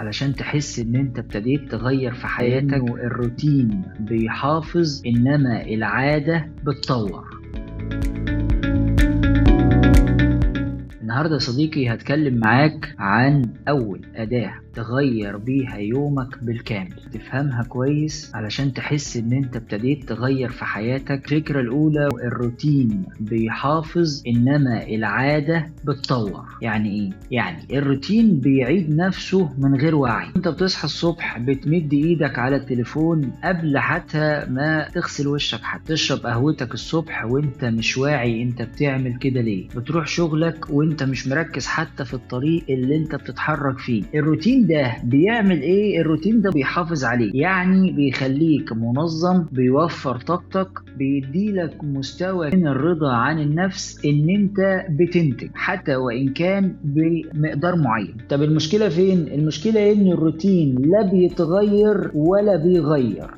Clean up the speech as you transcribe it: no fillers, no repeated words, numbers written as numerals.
علشان تحس ان انت ابتديت تغير في حياتك. إنه الروتين بيحافظ انما العادة بتطور. النهاردة يا صديقي هتكلم معاك عن أول أداة تغير بيها يومك بالكامل، تفهمها كويس علشان تحس ان انت ابتديت تغير في حياتك. الفكرة الأولى، الروتين بيحافظ انما العادة بتطور. يعني ايه؟ يعني الروتين بيعيد نفسه من غير وعي. انت بتصحى الصبح بتمد ايدك على التليفون قبل حتى ما تغسل وشك، حتى تشرب قهوتك الصبح وانت مش واعي انت بتعمل كده ليه. بتروح شغلك وانت مش مركز حتى في الطريق اللي انت بتتحرك فيه. الروتين ده بيعمل ايه؟ الروتين ده بيحافظ عليك، يعني بيخليك منظم، بيوفر طاقتك، بيديلك مستوى من الرضا عن النفس ان انت بتنتج حتى وان كان بمقدار معين. طب المشكلة فين؟ المشكلة ان الروتين لا بيتغير ولا بيغير،